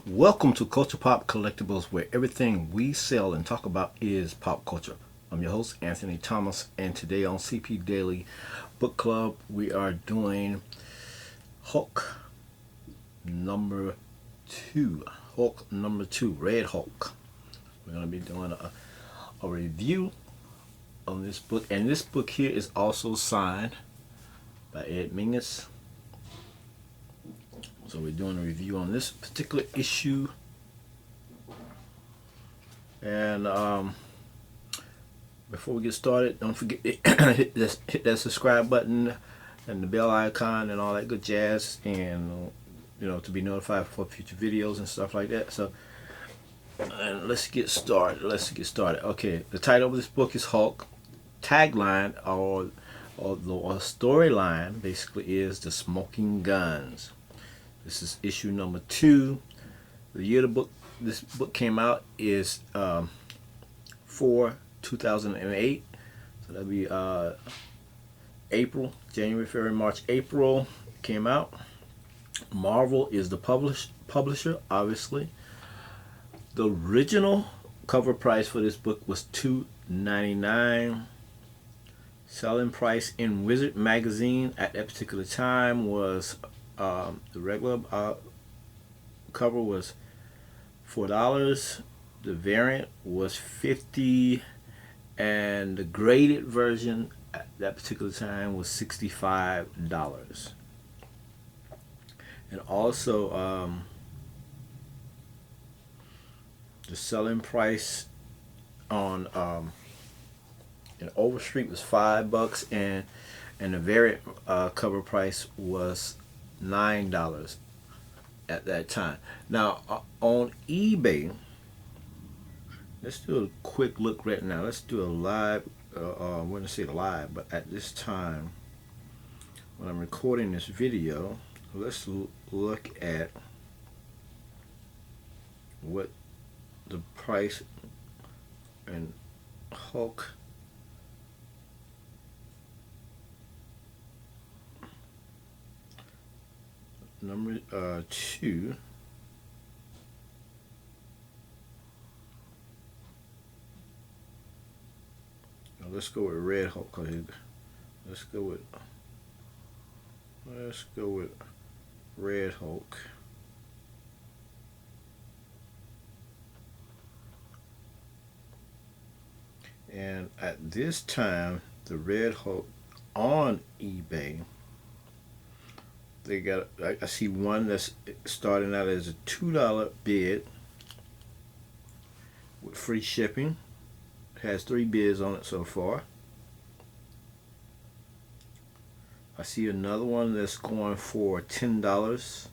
Welcome to Culture Pop Collectibles, where everything we sell and talk about is pop culture. I'm your host, Anthony Thomas, and today on CP Daily Book Club, we are doing Hulk number 2. Hulk number 2, Red Hulk. We're going to be doing a review on this book, and this book here is also signed by Ed Mingus. So we're doing a review on this particular issue. And before we get started, don't forget hit that subscribe button and the bell icon and all that good jazz, and to be notified for future videos and stuff like that. So and let's get started. Okay, the title of this book is Hulk. Tagline or storyline basically is The Smoking Guns. This is issue number 2. The year this book came out is 2008. So that'll be April, January, February, March, April. It came out. Marvel is the publisher, obviously. The original cover price for this book was $2.99. Selling price in Wizard magazine at that particular time was the regular cover was $4. The variant was $50, and the graded version at that particular time was $65. And also the selling price on in Overstreet was $5, and the variant cover price was $9 at that time. Now on eBay, let's do a quick look right now. Let's do a live. I wouldn't say live, but at this time when I'm recording this video, let's look at what the price and Hulk number 2. Now let's go with Red Hulk. Let's go with Red Hulk. And at this time, the Red Hulk on eBay, they got, I see one that's starting out as a $2 bid with free shipping. It has 3 bids on it so far. I see another one that's going for $10.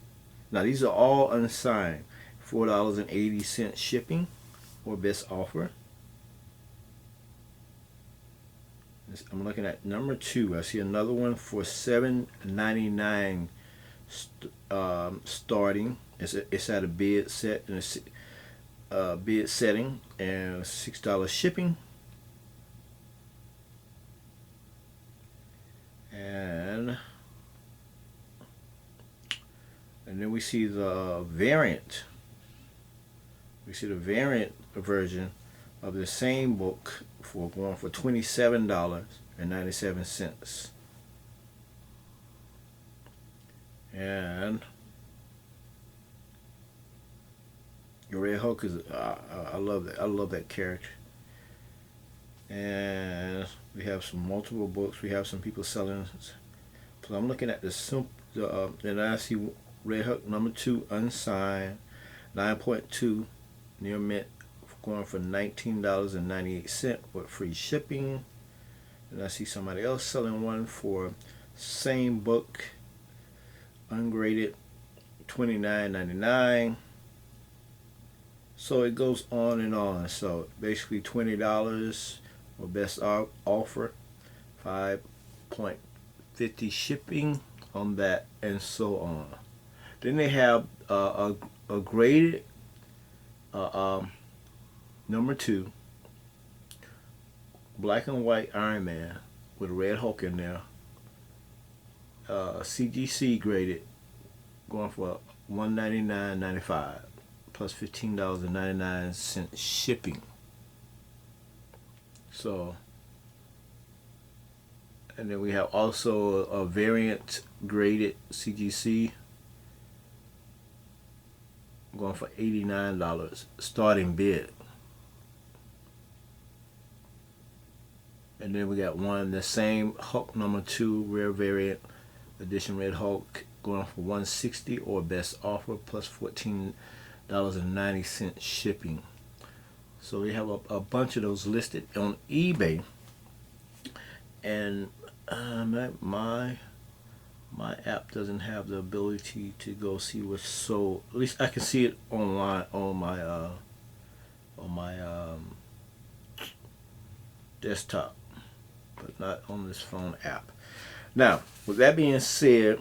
Now these are all unsigned. $4.80 shipping or best offer. I'm looking at number 2. I see another one for $7.99 starting. It's at a bid set and a bid setting and $6 shipping. And then we see the variant. We see the variant version of the same book going for $27.97. And your Red Hulk is I love that. I love that character. And we have some multiple books. We have some people selling. So I'm looking at and I see Red Hulk number 2 unsigned, 9.2 near mint, going for $19.98 with free shipping. And I see somebody else selling one for same book, ungraded, $29.99. So it goes on and on. So basically $20 or best offer, 5.50 shipping on that, and so on. Then they have a graded number 2 black and white Iron Man with Red Hulk in there, CGC graded, going for $199.95 plus $15.99 shipping. So, and then we have also a variant graded CGC going for $89 starting bid. And then we got one, the same Hulk number 2 rare variant edition Red Hulk going for $160 or best offer plus $14.90 shipping. So we have a bunch of those listed on eBay, and my app doesn't have the ability to go see what's sold. At least I can see it online on my desktop, but not on this phone app. Now, with that being said,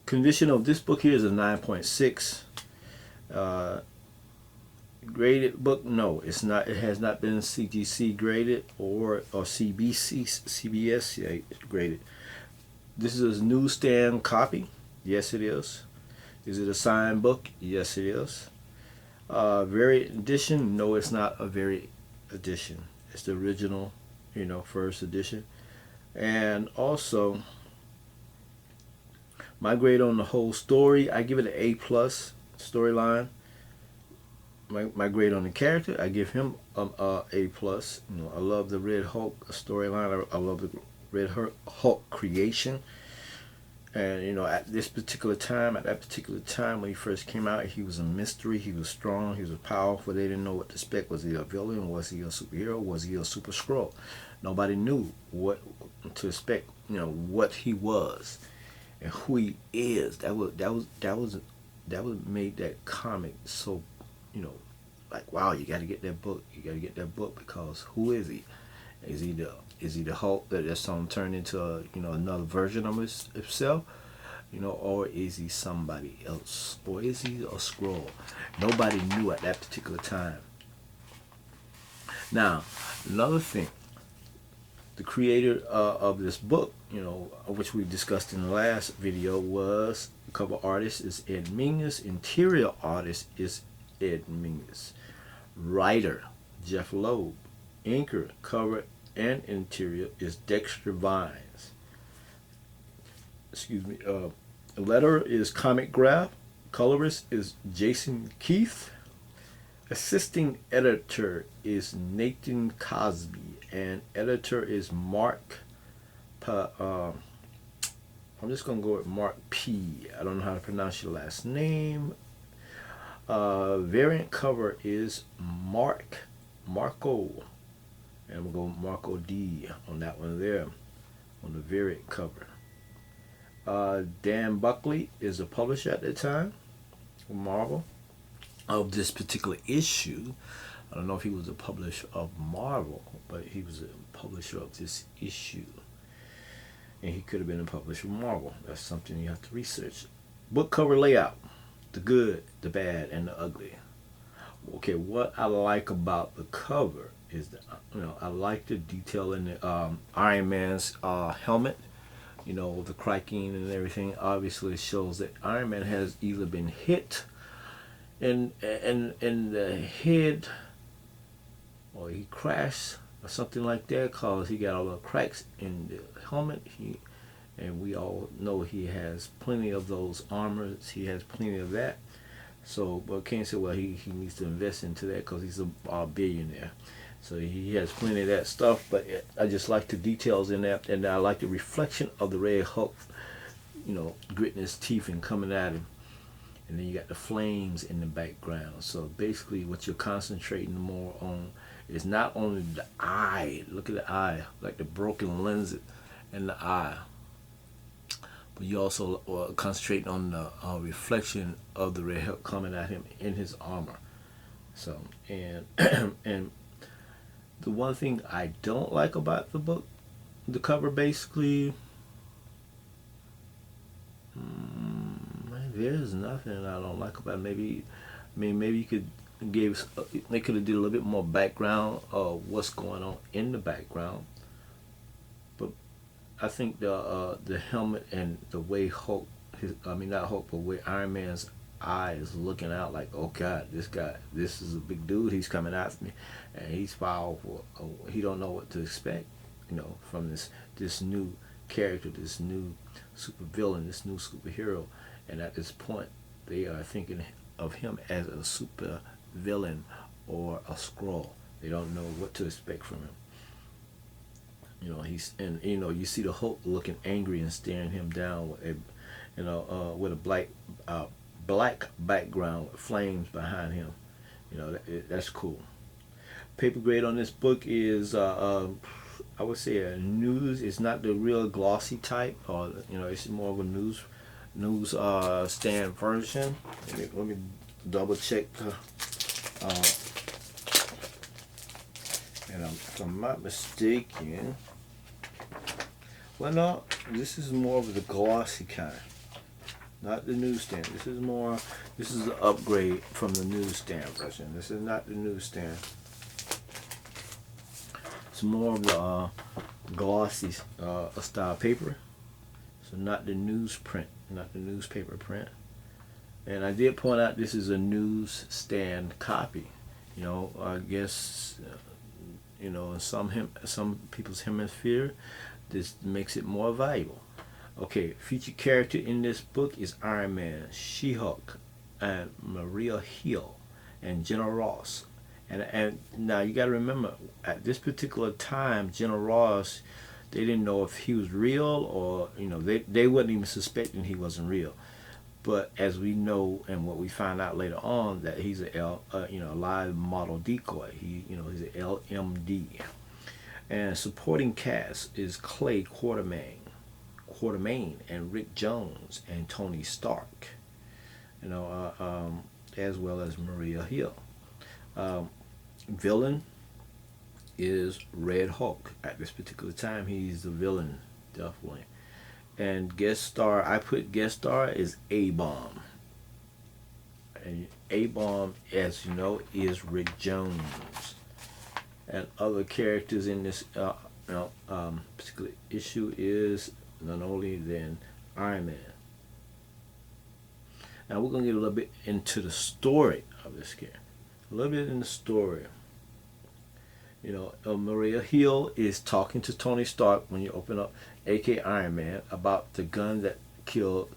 condition of this book here is a 9.6. Graded book? No, it's not. It has not been CGC graded or CBS graded. This is a newsstand copy. Yes, it is. Is it a signed book? Yes, it is. Variant edition? No, it's not a variant edition. It's the original, first edition. And also, my grade on the whole story, I give it an A+ storyline. My grade on the character, I give him A+. I love the Red Hulk storyline. I love the Red Hulk creation. And at that particular time when he first came out, he was a mystery. He was strong. He was powerful. They didn't know what to expect. Was he a villain? Was he a superhero? Was he a super Skrull? Nobody knew what to expect. What he was and who he is. That made that comic so. Like, wow, you got to get that book. You got to get that book because who is he? Is he the Hulk that's turned into another version of himself? Or is he somebody else? Or is he a Skrull? Nobody knew at that particular time. Now, another thing, the creator of this book, which we discussed in the last video, was the cover artist is Ed Mingus, interior artist is Ed Mingus, writer Jeff Loeb, inker, cover, and interior is Dexter Vines. Letterer is Comic Graph, colorist is Jason Keith, assisting editor is Nathan Cosby, and editor is Mark. I'm just gonna go with Mark P. I don't know how to pronounce your last name. Variant cover is Marco, and we'll go Marco D on that one there, on the variant cover. Dan Buckley is the publisher at the time, Marvel, of this particular issue. I don't know if he was a publisher of Marvel, but he was a publisher of this issue. And he could have been a publisher of Marvel. That's something you have to research. Book cover layout. The good, the bad, and the ugly. Okay, what I like about the cover is that I like the detail in the Iron Man's helmet. The cracking and everything. Obviously, it shows that Iron Man has either been hit in the head, or he crashed, or something like that, cause he got all the cracks in the helmet. And we all know he has plenty of those armors. He has plenty of that. So, but can't say, well, he needs to invest into that because he's a billionaire. So he has plenty of that stuff. But I just like the details in that, and I like the reflection of the Red Hulk, gritting his teeth and coming at him. And then you got the flames in the background. So basically, what you're concentrating more on is not only the eye. Look at the eye, like the broken lens in the eye. But you also concentrate on the reflection of the Red Hulk coming at him in his armor. So, and and the one thing I don't like about the book, the cover basically, there's nothing I don't like about it. Maybe you could they could have did a little bit more background of what's going on in the background. I think the helmet and the way Hulk not Hulk, but with Iron Man's eyes looking out like, oh God, this is a big dude. He's coming after me, and he's powerful. He don't know what to expect, from this new character, this new super villain, this new superhero. And at this point, they are thinking of him as a super villain or a Skrull. They don't know what to expect from him. You see the Hulk looking angry and staring him down with a black background with flames behind him. That's cool. Paper grade on this book is I would say a news. It's not the real glossy type, or it's more of a news stand version. Let me double check. And if I'm not mistaken, well, no, this is more of the glossy kind, not the newsstand. This is the upgrade from the newsstand version. This is not the newsstand. It's more of the glossy style paper. So not the newsprint, not the newspaper print. And I did point out this is a newsstand copy. I guess in some people's hemisphere, this makes it more valuable. Okay, featured character in this book is Iron Man, She-Hulk, and Maria Hill, and Jenna Ross. And now you got to remember, at this particular time, Jenna Ross, they didn't know if he was real, or they wasn't even suspecting he wasn't real. But as we know, and what we find out later on, that he's a live model decoy. He's an LMD. And supporting cast is Clay Quartermain, and Rick Jones, and Tony Stark. As well as Maria Hill. Villain is Red Hulk. At this particular time, he's the villain, definitely. And guest star, I put guest star is A-Bomb. And A-Bomb, as you know, is Rick Jones. And other characters in this particular issue is none only than Iron Man. Now we're going to get a little bit into the story of this character. A little bit in the story. Maria Hill is talking to Tony Stark when you open up AK Iron Man about the gun that killed,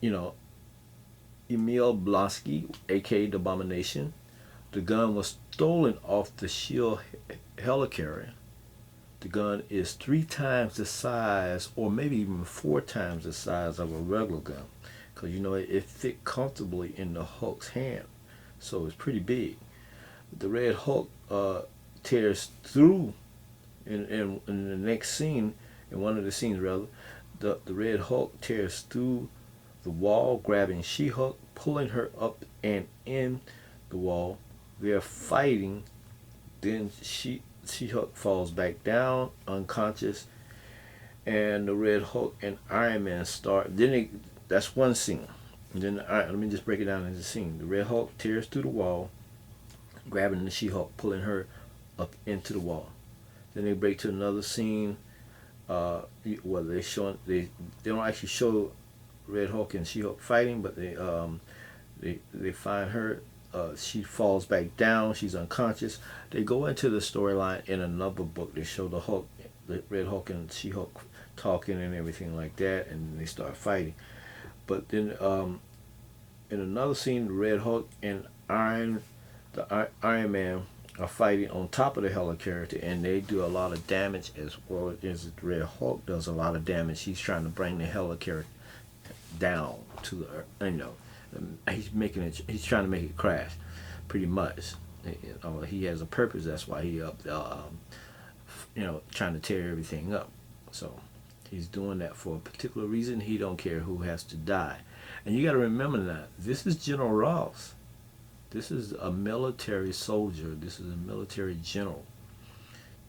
Emil Blonsky, aka the Abomination. The gun was stolen off the Shield helicarrier. The gun is 3 times the size, or maybe even 4 times the size of a regular gun, because it fit comfortably in the Hulk's hand, so it's pretty big. The Red Hulk tears through in the next scene, in one of the scenes rather, the Red Hulk tears through the wall, grabbing She-Hulk, pulling her up and in the wall. They're fighting. Then She-Hulk falls back down, unconscious, and the Red Hulk and Iron Man start. That's one scene. And then let me just break it down into a scene. The Red Hulk tears through the wall, grabbing the She-Hulk, pulling her up into the wall. Then they break to another scene. They don't actually show Red Hulk and She-Hulk fighting, but they find her. She falls back down. She's unconscious. They go into the storyline in another book. They show the Red Hulk and She-Hulk talking and everything like that, and they start fighting. But then in another scene, the Red Hulk and Iron Man are fighting on top of the helicarrier, and they do a lot of damage as well as the Red Hulk does a lot of damage. He's trying to bring the helicarrier down to the earth. He's trying to make it crash, pretty much. He has a purpose. That's why he up trying to tear everything up. So he's doing that for a particular reason. He don't care who has to die. And you got to remember that this is General Ross. This is a military soldier. This is a military general.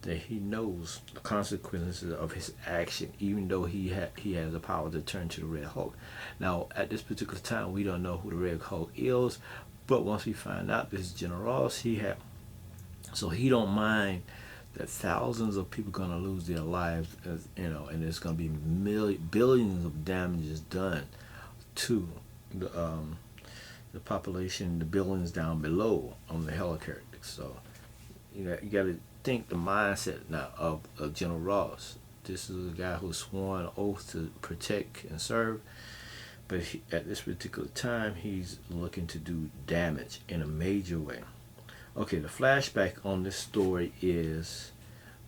That he knows the consequences of his action, even though he has the power to turn to the Red Hulk. Now, at this particular time, we don't know who the Red Hulk is, but once we find out this is General Ross, so he don't mind that thousands of people are going to lose their lives, and there's going to be billions of damages done to the population, the buildings down below on the helicarrier. So you got to think the mindset now of General Ross. This is a guy who swore an oath to protect and serve, but at this particular time, he's looking to do damage in a major way. Okay, the flashback on this story is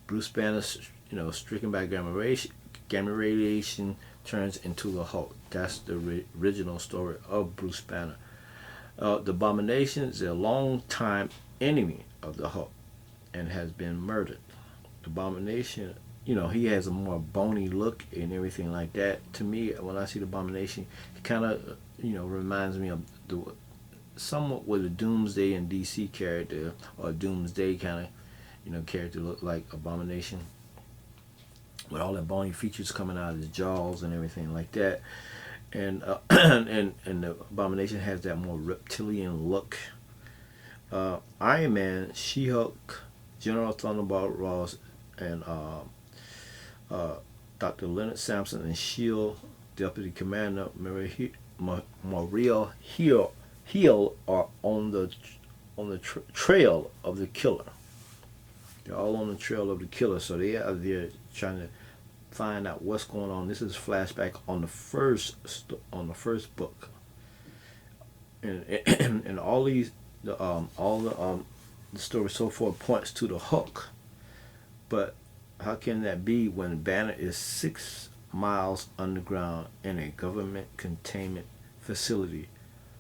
Bruce Banner, stricken by gamma radiation, turns into the Hulk. That's the original story of Bruce Banner. The Abomination is a long-time enemy of the Hulk and has been murdered. The Abomination, he has a more bony look and everything like that. To me, when I see the Abomination, it kind of, reminds me of somewhat with a Doomsday and DC character, or Doomsday kind of, character look like Abomination, with all the bony features coming out of his jaws and everything like that. And and the Abomination has that more reptilian look. Iron Man, She-Hulk, General Thunderbolt Ross, and Dr. Leonard Sampson and SHIELD Deputy Commander Maria Hill are on the trail of the killer. They're all on the trail of the killer, so they are there trying to find out what's going on. This is flashback on the first book, and all the story so far points to the Hulk. But how can that be when Banner is 6 miles underground in a government containment facility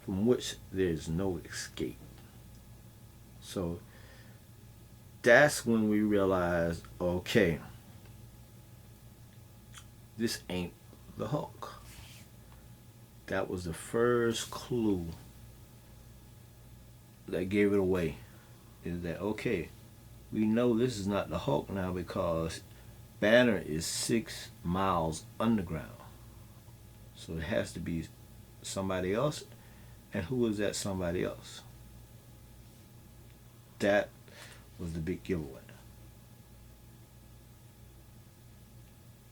from which there is no escape? So that's when we realize, okay, this ain't the Hulk. That was the first clue that gave it away. Is that, okay, we know this is not the Hulk now because Banner is 6 miles underground. So it has to be somebody else. And who is that somebody else? That was the big giveaway.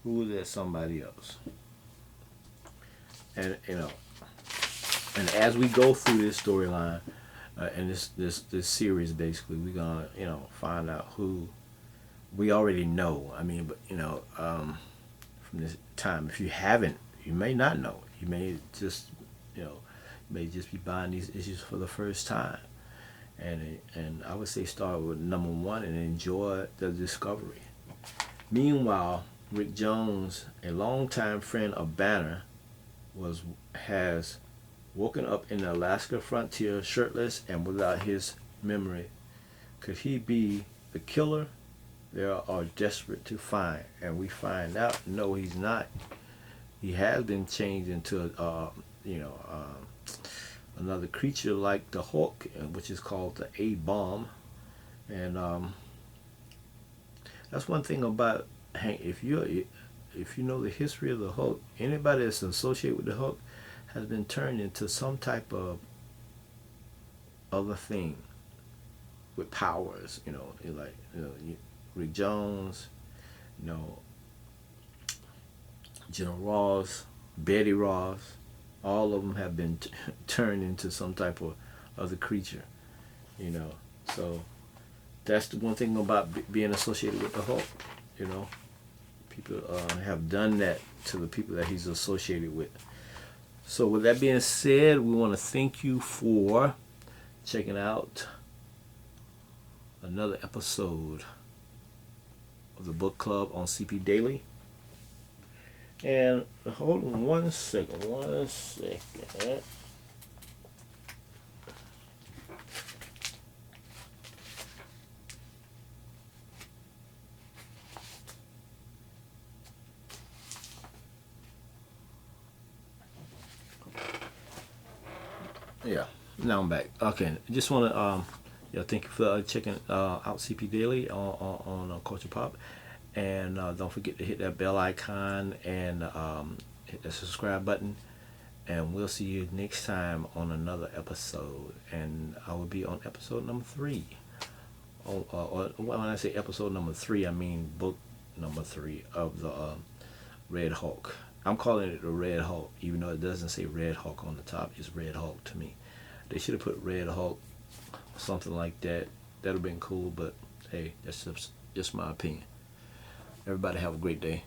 Who was that somebody else? And and as we go through this storyline, and this series, basically, we're gonna find out who we already know. I mean, but from this time, if you haven't, you may not know. You may just be buying these issues for the first time, and I would say start with number 1 and enjoy the discovery. Meanwhile, Rick Jones, a longtime friend of Banner, has woken up in the Alaska frontier shirtless and without his memory. Could he be the killer they are desperate to find? And we find out, no, he's not. He has been changed into another creature like the Hulk, which is called the A-bomb. And that's one thing about Hank. If you know the history of the Hulk, anybody that's associated with the Hulk has been turned into some type of other thing with powers. Rick Jones, General Ross, Betty Ross, all of them have been turned into some type of other creature. So that's the one thing about being associated with the Hulk. People have done that to the people that he's associated with. So with that being said, we want to thank you for checking out another episode of the book club on CP Daily. And hold on one second. Yeah, now I'm back. Okay, just want to thank you for checking out CP Daily on Culture Pop, and don't forget to hit that bell icon and hit the subscribe button, and we'll see you next time on another episode. And I will be on episode number 3. Or when I say episode number 3, I mean book number 3 of the Red Hulk. I'm calling it the Red Hulk, even though it doesn't say Red Hulk on the top. It's Red Hulk to me. They should have put Red Hulk, something like that. That'd have been cool, but hey, that's just my opinion. Everybody have a great day.